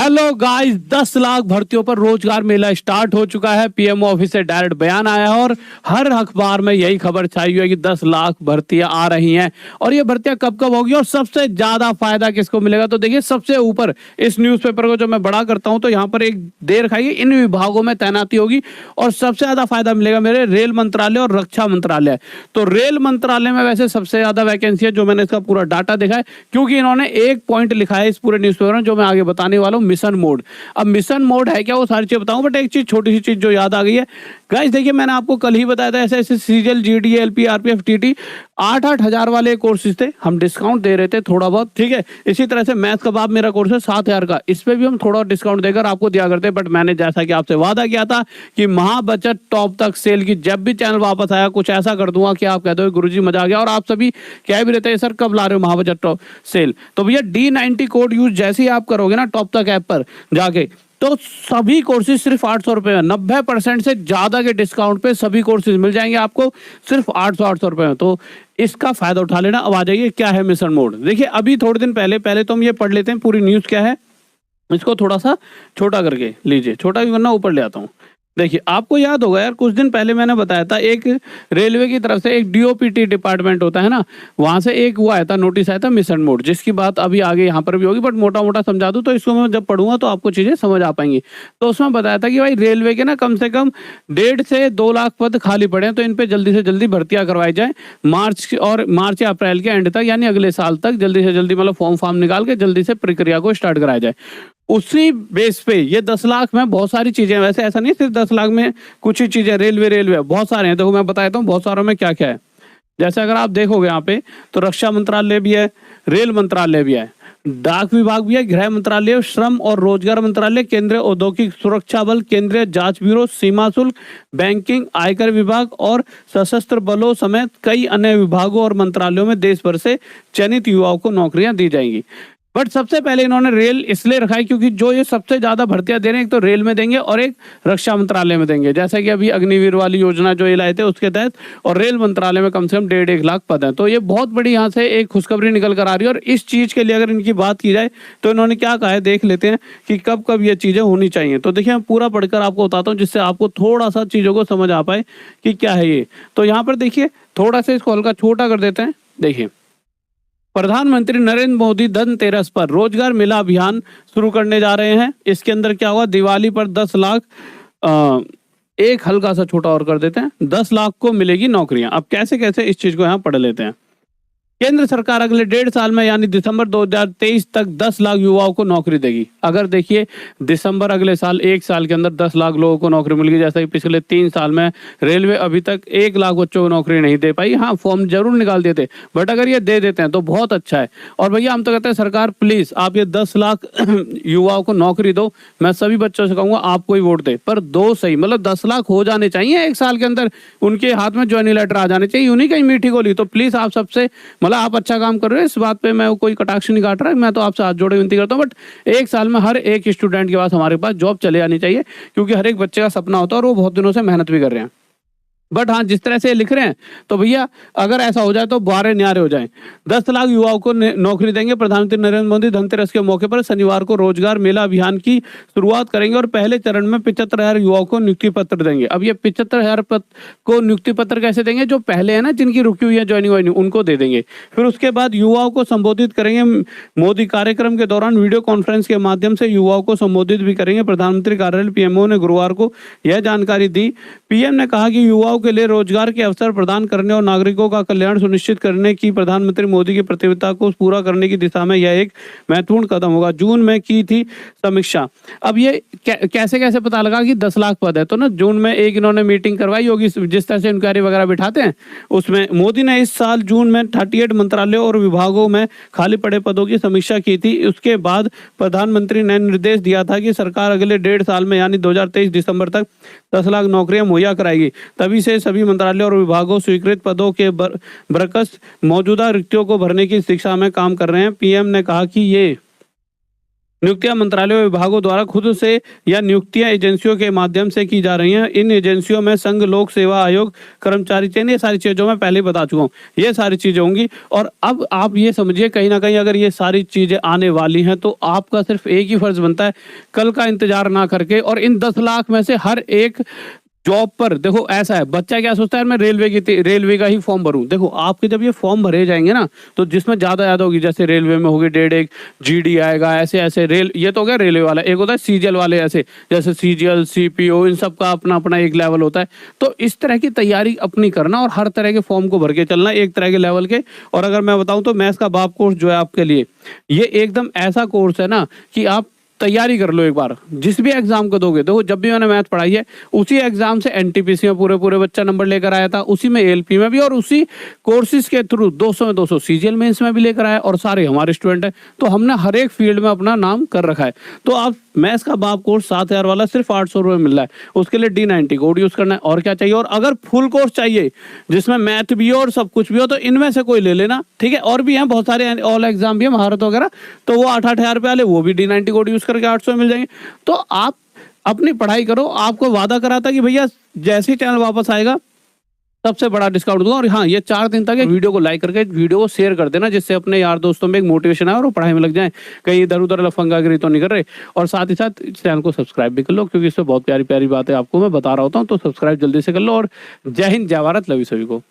Hello guys, 10 lakh भर्तियों पर रोजगार मेला स्टार्ट हो चुका है। पीएमओ ऑफिस से डायरेक्ट बयान आया है और हर अखबार में यही खबर छाई हुई है कि 10 लाख भर्तियां आ रही हैं। और ये भर्तियां कब कब होगी और सबसे ज्यादा फायदा किसको मिलेगा? तो देखिए, सबसे ऊपर इस न्यूज़पेपर को जो मैं बड़ा करता हूं तो यहाँ पर एक देर खाई, इन विभागों में तैनाती होगी और सबसे ज्यादा फायदा मिलेगा मेरे रेल मंत्रालय और रक्षा मंत्रालय। तो रेल मंत्रालय में वैसे सबसे ज्यादा वैकेंसी है, जो मैंने इसका पूरा डाटा देखा है, क्योंकि इन्होंने एक पॉइंट लिखा है इस पूरे न्यूज़पेपर में जो मैं आगे बताने वाला हूँ, मिशन मोड। अब मिशन मोड है क्या, वो सारी चीज बताऊं, बट एक चीज, छोटी सी चीज जो याद आ गई है गाइस। देखिए, मैंने आपको कल ही बताया था ऐसे ऐसे CGL, GD, LP, RPF, TT 8-8 हजार वाले कोर्सेज थे, हम डिस्काउंट दे रहे थे थोड़ा बहुत, ठीक है। इसी तरह से मैथ कबाब मेरा कोर्स है 7,000 का, इस पे भी हम थोड़ा डिस्काउंट देकर आपको दिया करते। बट मैंने जैसा कि आपसे वादा किया था कि महाबचत टॉप तक सेल की जब भी चैनल वापस आया कुछ ऐसा कर दूंगा कि आप कहते हो गुरुजी मजा आ गया। और आप सभी कह भी रहते हैं सर कब ला रहे हो महाबचत टॉप सेल। तो भैया D90 कोड यूज जैसे ही आप करोगे ना टॉप तक ऐप पर जाके, तो सभी कोर्सेज सिर्फ 800 रुपए में, 90% से ज्यादा के डिस्काउंट पे सभी कोर्सेज मिल जाएंगे आपको सिर्फ 800 रुपए में। तो इसका फायदा उठा लेना। अब आ जाइए, क्या है मिशन मोड। देखिए, अभी थोड़े दिन पहले तो हम ये पढ़ लेते हैं पूरी न्यूज क्या है। इसको थोड़ा सा छोटा करके लीजिए, छोटा भी करना, ऊपर ले आता हूँ। देखिए, आपको याद होगा यार, कुछ दिन पहले मैंने बताया था एक रेलवे की तरफ से एक डीओपीटी डिपार्टमेंट होता है ना, वहां से एक वो आया था, नोटिस आया था मिशन मोड, जिसकी बात अभी आगे यहाँ पर भी होगी, बट मोटा मोटा समझा दूं तो इसको मैं जब पढ़ूंगा तो आपको चीजें समझ आ पाएंगी। तो उसमें बताया था कि भाई रेलवे के ना कम से कम 1.5 से 2 लाख पद खाली पड़े हैं, तो इन पे जल्दी से जल्दी भर्तियां करवाई जाए। मार्च या अप्रैल के एंड तक, यानी अगले साल तक जल्दी से जल्दी मतलब फॉर्म निकाल के जल्दी से प्रक्रिया को स्टार्ट कराया जाए। उसी बेस पे ये 10 लाख में बहुत सारी चीजें, वैसे ऐसा नहीं सिर्फ 10 लाख में कुछ ही चीजें, रेलवे बहुत सारे हैं। देखो मैं बताता हूँ बहुत सारों में क्या क्या है। जैसे अगर आप देखोगे यहाँ पे तो रक्षा मंत्रालय भी है, रेल मंत्रालय भी है, डाक विभाग भी है, गृह मंत्रालय, श्रम और रोजगार मंत्रालय, केंद्रीय औद्योगिक सुरक्षा बल, केंद्रीय जांच ब्यूरो, सीमा शुल्क, बैंकिंग, आयकर विभाग और सशस्त्र बलों समेत कई अन्य विभागों और मंत्रालयों में देश भर से चयनित युवाओं को नौकरियां दी जाएंगी। बट सबसे पहले इन्होंने रेल इसलिए रखा है क्योंकि जो ये सबसे ज्यादा भर्तियां दे रहे हैं, एक तो रेल में देंगे और एक रक्षा मंत्रालय में देंगे, जैसा कि अभी अग्निवीर वाली योजना जो ये लाए थे उसके तहत, और रेल मंत्रालय में कम से कम 1.5 लाख पद हैं। तो ये बहुत बड़ी यहाँ से एक खुशखबरी निकल कर आ रही है। और इस चीज के लिए अगर इनकी बात की जाए तो इन्होंने क्या कहा है, देख लेते हैं कि कब कब ये चीजें होनी चाहिए। तो देखिए, मैं पूरा पढ़कर आपको बताता हूँ जिससे आपको थोड़ा सा चीजों को समझ आ पाए कि क्या है ये। तो यहाँ पर देखिए, थोड़ा सा इसको हल्का छोटा कर देते हैं। देखिए, प्रधानमंत्री नरेंद्र मोदी धनतेरस पर रोजगार मेला अभियान शुरू करने जा रहे हैं। इसके अंदर क्या हुआ, दिवाली पर 10 लाख, एक हल्का सा छोटा और कर देते हैं, 10 लाख को मिलेगी नौकरियां। अब कैसे कैसे इस चीज को यहाँ पढ़ लेते हैं। केंद्र सरकार अगले 1.5 साल में यानी दिसंबर 2023 तक 10 लाख युवाओं को नौकरी देगी। अगर देखिए, दिसंबर अगले साल, 1 साल के अंदर 10 लाख लोगों को नौकरी मिल गई। जैसा कि पिछले 3 साल में रेलवे अभी तक 1 लाख बच्चों को नौकरी नहीं दे पाई। हाँ, फॉर्म जरूर निकाल देते, बट अगर ये दे देते हैं तो बहुत अच्छा है। और भैया हम तो कहते हैं सरकार प्लीज आप ये 10 लाख युवाओं को नौकरी दो। मैं सभी बच्चों से कहूंगा आपको ही वोट दे, पर दो सही, मतलब 10 लाख हो जाने चाहिए 1 साल के अंदर, उनके हाथ में ज्वाइनिंग लेटर आ जाने चाहिए, उन्हीं कहीं मीठी गोली। तो प्लीज आप सबसे, मतलब आप अच्छा काम कर रहे हो, इस बात पे मैं कोई कटाक्ष नहीं काट रहा, मैं तो आपसे हाथ जोड़े विनती करता हूँ। बट 1 साल में हर एक स्टूडेंट के पास हमारे पास जॉब चले आनी चाहिए, क्योंकि हर एक बच्चे का सपना होता है और वो बहुत दिनों से मेहनत भी कर रहे हैं। बट हाँ, जिस तरह से लिख रहे हैं तो भैया अगर ऐसा हो जाए तो बारे न्यारे हो जाए। 10 लाख युवाओं को नौकरी देंगे। प्रधानमंत्री नरेंद्र मोदी धनतेरस के मौके पर शनिवार को रोजगार मेला अभियान की शुरुआत करेंगे और पहले चरण में 75,000 युवाओं को नियुक्ति पत्र देंगे। अब ये 75,000 को नियुक्ति पत्र कैसे देंगे, जो पहले है ना जिनकी रुकी हुई है ज्वाइनिंग वाइनिंग, उनको दे देंगे। फिर उसके बाद युवाओं को संबोधित करेंगे। मोदी कार्यक्रम के दौरान वीडियो कॉन्फ्रेंस के माध्यम से युवाओं को संबोधित भी करेंगे। प्रधानमंत्री कार्यालय पीएमओ ने गुरुवार को यह जानकारी दी। पीएम ने कहा कि युवाओं के लिए रोजगार के अवसर प्रदान करने और नागरिकों का कल्याण सुनिश्चित करने की प्रधानमंत्री मोदी की प्रतिबद्धता को पूरा करने की दिशा में यह एक महत्वपूर्ण कदम होगा। जून में की थी समीक्षा। अब ये कैसे कैसे पता लगा कि 10 लाख पद है, तो ना जून में एक इन्होंने मीटिंग करवाई होगी, जिस तरह से इंक्वायरी वगैरह बिठाते हैं उसमें। मोदी ने इस साल जून में 38 मंत्रालयों और विभागों में खाली पड़े पदों की समीक्षा की थी। उसके बाद प्रधानमंत्री ने निर्देश दिया था कि सरकार अगले 1.5 साल में यानी 2023 दिसंबर तक 10 लाख नौकरियां मुहैया कराएगी। तभी से सभी मंत्रालय और विभागों स्वीकृत पदों के बरकस मौजूदा रिक्तियों को भरने की दिशा में काम कर रहे हैं। पीएम ने कहा कि ये नियुक्तियां मंत्रालयों विभागों द्वारा खुद से या नियुक्तियां एजेंसियों के माध्यम से की जा रही हैं। इन एजेंसियों में संघ लोक सेवा आयोग, कर्मचारी चयन, ये सारी चीज़ों में पहले ही बता चुका हूँ, ये सारी चीज़ें होंगी। और अब आप ये समझिए कहीं ना कहीं अगर ये सारी चीज़ें आने वाली हैं तो आपका सिर्फ एक ही फर्ज बनता है, कल का इंतजार ना करके और इन 10 लाख में से हर एक जॉब पर। देखो ऐसा है, बच्चा क्या सोचता है मैं रेलवे का ही फॉर्म भरूं। देखो आपके जब ये फॉर्म भरे जाएंगे ना तो जिसमें ज्यादा होगी, जैसे रेलवे में होगी 1.5 जीडी आएगा, ऐसे ऐसे रेल, ये तो हो गया रेलवे वाला। एक होता है सीजीएल वाले, ऐसे जैसे सीजीएल, सीपीओ, इन सब का अपना अपना एक लेवल होता है। तो इस तरह की तैयारी अपनी करना और हर तरह के फॉर्म को भर के चलना एक तरह के लेवल के। और अगर मैं बताऊं तो मैथ्स का बाप कोर्स जो है आपके लिए, ये एकदम ऐसा कोर्स है ना कि आप तैयारी कर लो एक बार, जिस भी एग्जाम को दोगे। देखो जब भी मैंने मैथ पढ़ाई है उसी एग्जाम से एनटीपीसी में पूरे बच्चा नंबर लेकर आया था, उसी में एएलपी में भी, और उसी कोर्सेज के थ्रू 200 में 200 सीजीएल मेंस में भी लेकर आया, और सारे हमारे स्टूडेंट हैं। तो हमने हर एक फील्ड में अपना नाम कर रखा है। तो आप मैथ्स का बाप कोर्स 7000 वाला सिर्फ 800 रुपये मिल रहा है, उसके लिए D90 कोड यूज करना है। और क्या चाहिए? और अगर फुल कोर्स चाहिए जिसमें मैथ भी हो और सब कुछ भी हो तो इनमें से कोई ले लेना, ठीक है। और भी हैं बहुत सारे, ऑल एग्जाम भी है, महारत वगैरह, तो वो 8-8 रुपये वाले वो भी D90 कोड यूज करके 800 मिल जाएंगे। तो आप अपनी पढ़ाई करो, आपको वादा करा था कि भैया जैसे ही चैनल वापस आएगा सबसे बड़ा डिस्काउंट दूंगा। और हाँ, ये 4 दिन तक वीडियो को लाइक करके वीडियो को शेयर कर देना, जिससे अपने यार दोस्तों में एक मोटिवेशन आए और वो पढ़ाई में लग जाए, कहीं इधर उधर लफंगागिरी तो नहीं कर रहे। और साथ ही साथ चैनल को सब्सक्राइब भी कर लो, क्योंकि इसमें बहुत प्यारी प्यारी बातें आपको मैं बता रहा होता हूँ। तो सब्सक्राइब जल्दी से कर लो। और जय हिंद, जय भारत, लव यू सभी को।